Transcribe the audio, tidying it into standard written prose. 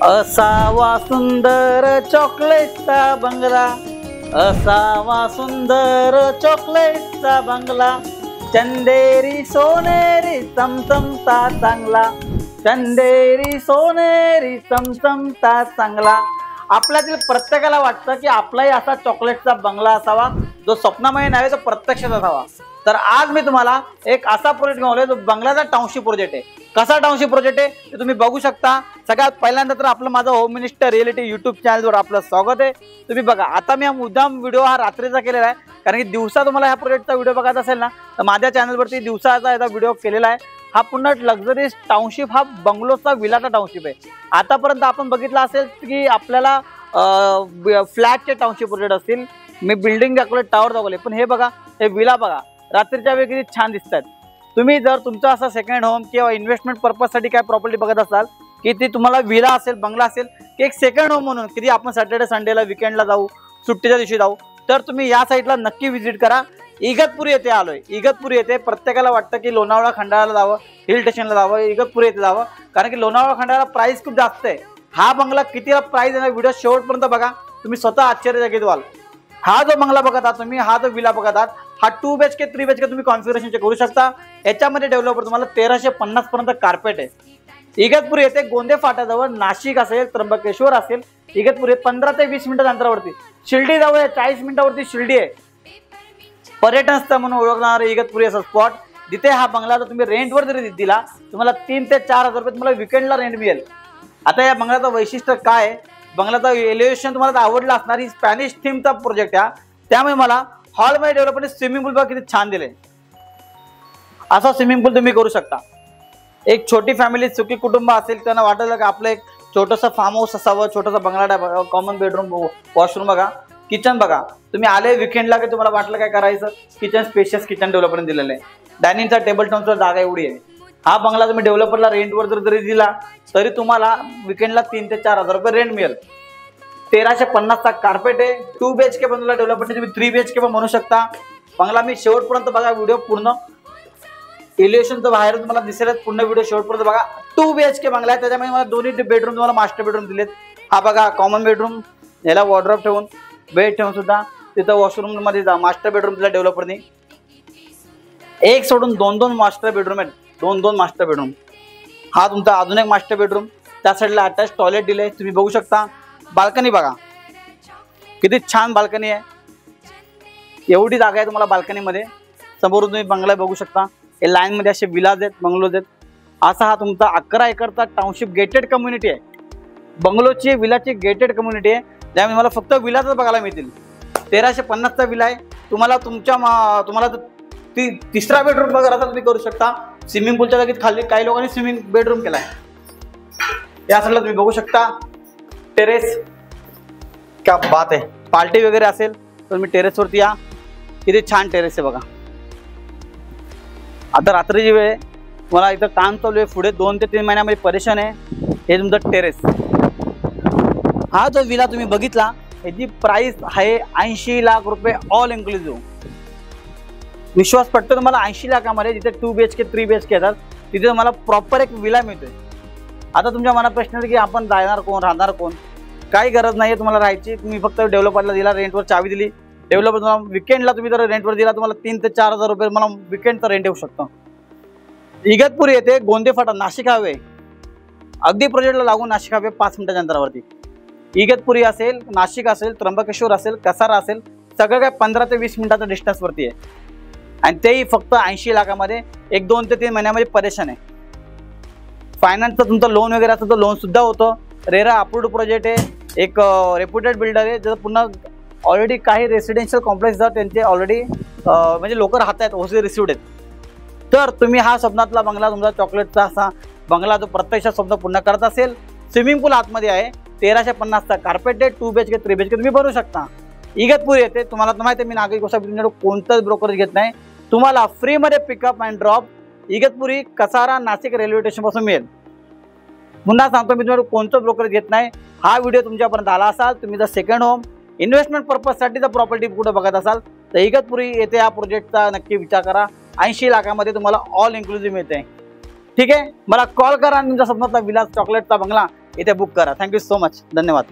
असावा सुंदर चॉकलेटचा बंगला, असावा सुंदर चॉकलेटचा बंगला, चंदेरी सोनेरी चमचमता चांगला, चंदेरी सोनेरी चमचमता चांगला। आपल्यातील प्रत्येकाला वाटतं की आपलाही असा चॉकलेटचा बंगला असावा जो स्वप्नामय नव्हे तो प्रत्यक्षात असावा। तर आज मी तुम्हाला एक असा प्रोजेक्ट घेऊन आलोय जो बंगल्याचा टाउनशिप प्रोजेक्ट आहे। कसा टाउनशिप प्रोजेक्ट आहे ते तुम्ही बघू शकता। सगळ्यात पहिल्यांदा तर आपलं माझं होम मिनिस्टर रिअलिटी यूट्यूब चॅनलवर आपलं स्वागत आहे। तुम्ही बघा, आता मी हा मुद्दाम व्हिडिओ हा रात्रीचा केलेला आहे, कारण की दिवसा तुम्हाला ह्या प्रोजेक्टचा व्हिडिओ बघायचा असेल ना तर माझ्या चॅनलवरती दिवसाचा याचा व्हिडिओ केलेला आहे। हा पुन्हा लक्झरीज टाउनशिप, हा बंगलोचा विलाचा टाउनशिप आहे। आतापर्यंत आपण बघितलं असेल की आपल्याला फ्लॅटचे टाउनशिप प्रोजेक्ट असतील, मी बिल्डिंग दाखवले, टावर दाखवले, पण हे बघा, हे विला बघा, रात्रीच्या वेळी किती छान दिसतात। तुम्ही जर तुमचा असा सेकंड होम किंवा इन्व्हेस्टमेंट पर्पजसाठी काय प्रॉपर्टी बघत असाल की ती तुम्हाला विला असेल, बंगला असेल की एक सेकंड होम म्हणून कधी आपण सॅटर्डे संडेला विकेंडला जाऊ, सुट्टीच्या दिवशी जाऊ, तर तुम्ही या साईडला नक्की व्हिजिट करा। इगतपुरी येथे आलोय। इगतपुरी येथे प्रत्येकाला वाटतं की लोणावळा खंडाळाला जावं, हिल स्टेशनला जावं, इगतपुरी येथे जावं, कारण की लोणावळा खंडाळाला प्राइस खूप जास्त आहे। हा बंगला कितीला प्राइस आहे व्हिडिओ शेवटपर्यंत बघा, तुम्ही स्वतः आश्चर्यचकित व्हाल। हा जो बंगला बघत आहात तुम्ही, हा जो विला बघत आहात, हा 2 BHK 3 BHK तुम्ही कॉन्फिगरेशन चेक करू शकता। याच्यामध्ये डेव्हलपर तुम्हाला 1350 पर्यंत कार्पेट आहे। इगतपुरी येथे गोंदे फाट्याजवळ, नाशिक असेल, त्र्यंबकेश्वर असेल, इगतपुरी 15 ते 20 मिनिटांच्या अंतरावरती, शिर्डी जवळ 40 मिनिटावरती शिर्डी आहे। पर्यटन स्थळ म्हणून ओळखणार इगतपुरी असा स्पॉट, जिथे हा बंगला जर तुम्ही रेंटवर जरी दिला तुम्हाला 3 ते 4 हजार रुपये तुम्हाला विकेंडला रेंट मिळेल। आता या बंगल्याचं वैशिष्ट्य काय आहे, बंगल्याचं एलिव्हेशन तुम्हाला आवडलं असणार, ही स्पॅनिश थीमचा प्रोजेक्ट आहे, त्यामुळे मला हॉलमध्ये डेव्हलपरने स्विमिंग पूल बघा किती छान दिले। असा स्विमिंग पूल तुम्ही करू शकता। एक छोटी फॅमिली, सुखी कुटुंब असेल, त्यांना वाटलं की आपलं एक छोटंसं फार्म हाऊस असावं, छोटासा बंगला टाइप, कॉमन बेडरूम, वॉशरूम बघा, किचन बघा, तुम्ही आले विकेंडला की तुम्हाला वाटलं काय करायचं, किचन स्पेशियस किचन डेव्हलपरने दिलेलं आहे। डायनिंगचा टेबल टॉपचा जागा एवढी आहे। हा बंगला तुम्ही डेव्हलपरला रेंटवर जरी दिला तरी तुम्हाला विकेंडला 3 ते 4 हजार रुपये रेंट मिळेल। 1350चा कार्पेट आहे। 2 BHK बनवला डेव्हलपरने, तुम्ही 3 BHK पण म्हणू शकता। बंगला मी शेवटपर्यंत बघा, व्हिडिओ पूर्ण एलिव्हेशन तर बाहेर तुम्हाला दिसेल, पूर्ण व्हिडिओ शेवटपर्यंत बघा। 2 BHK बंगला आहे, त्याच्यामध्ये मला दोन्ही बेडरूम तुम्हाला मास्टर बेडरूम दिलेत। हा बघा कॉमन बेडरूम, याला वॉर्डरोब ठेवून, बेड ठेवून सुद्धा तिथं वॉशरूम मध्ये जा, मास्टर बेडरूम दिला डेव्हलपरने। एक सोडून 2 मास्टर बेडरूम आहेत, 2 मास्टर बेडरूम। हा तुमचा अजून एक मास्टर बेडरूम, त्या साईडला अटॅच टॉयलेट दिले, तुम्ही बघू शकता। बाल्कनी बघा किती छान बाल्कनी आहे, एवढी जागा आहे तुम्हाला बाल्कनीमध्ये। समोरून तुम्ही बंगला बघू शकता, हे लाईन मध्ये असे विलाज आहेत, बंगलोज आहेत। असा हा तुमचा 11 एकरचा टाउनशिप गेटेड कम्युनिटी आहे। बंगलोची विलाची गेटेड कम्युनिटी आहे, त्यामुळे मला फक्त विलाच बघायला मिळतील। 1350चा विला आहे। तुम्हाला तुम्हाला तिसरा बेडरूम बघा तुम्ही करू शकता। स्विमिंग पूलच्या जागेत खाली काही लोकांनी स्विमिंग बेडरूम केलाय। या साईडला तुम्ही बघू शकता टेरेस, क्या बात आहे। पार्टी वगैरे असेल तर मी टेरेसवरती या, किती छान टेरेस आहे बघा। आता रात्रीची वेळ आहे, मला इथं काम चालू आहे, पुढे 2 ते 3 महिन्यामध्ये परेशान आहे। हे तुमचं टेरेस। हा जो विला तुम्ही बघितला याची प्राइस आहे 80 लाख रुपये ऑल इन्क्लुसिव्ह। विश्वास पटतो तुम्हाला? 80 लाखामध्ये जिथे 2 BHK 3 BHK येतात तिथे तुम्हाला प्रॉपर एक विला मिळतोय। आता तुमच्या मनात प्रश्न आहे की आपण जाणार कोण, राहणार कोण? काही गरज नाही आहे तुम्हाला राहायची, तुम्ही फक्त डेव्हलपरला दिला, रेंटवर चावी दिली, डेव्हलपर तुम्हाला विकेंडला तुम्ही जर रेंटवर दिला तुम्हाला 3 ते 4 हजार रुपये मला विकेंडचा रेंट येऊ शकतो। इगतपुरी येथे गोंदे फाटा, नाशिक हायवे, अगदी प्रोजेक्टला लागून नाशिक हायवे 5 मिनिटाच्या अंतरावरती। इगतपुरी असेल, नाशिक असेल, त्र्यंबकेश्वर असेल, कसारा असेल, सगळं काय 15 ते 20 मिनिटाच्या डिस्टन्सवरती आहे, आणि तेही फक्त 80 लाखामध्ये। 1, 2 ते 3 महिन्यामध्ये परेशान आहे। फायनान्सचं तुमचं लोन वगैरे असतं तर लोन सुद्धा होतं। रेरा अप्रूव्ड प्रोजेक्ट आहे, एक रेप्युटेड बिल्डर आहे, जर पुन्हा ऑलरेडी काही रेसिडेन्शियल कॉम्प्लेक्स जर त्यांचे ऑलरेडी म्हणजे लोक राहत आहेत, ओसी रिसिव्ड आहेत, तर तुम्ही हा स्वप्नातला बंगला, तुमचा चॉकलेटचा असा बंगला जो प्रत्यक्षात स्वप्न पूर्ण करत असेल, स्विमिंग पूल आतमध्ये आहे, 1350चा कार्पेट आहे, 2 BHK 3 BHK तुम्ही बनवू शकता। इगतपुरी येते, तुम्हाला तर माहिती आहे मी नागरिक गोष्ट कोणताच ब्रोकरेज घेत नाही, तुम्हाला फ्रीमध्ये pickup and drop Igatpuri, Kasara, Nashik railway station पासून मिळेल। पुन्हा सांगतो मी तुम्हाला कोणतं ब्रोकरेज घेत नाही। हा व्हिडिओ तुमच्यापर्यंत आला असाल, तुम्ही जर सेकंड होम इन्व्हेस्टमेंट पर्पजसाठी जर प्रॉपर्टी कुठे बघत असाल तर इगतपुरी येथे या प्रोजेक्टचा नक्की विचार करा। 80 लाखामध्ये तुम्हाला ऑल इन्क्लुसिव्ह मिळते। ठीक आहे, मला कॉल करा आणि तुमच्या स्वप्नातला विलास चॉकलेटचा बंगला इथे बुक करा. Thank you so much. धन्यवाद.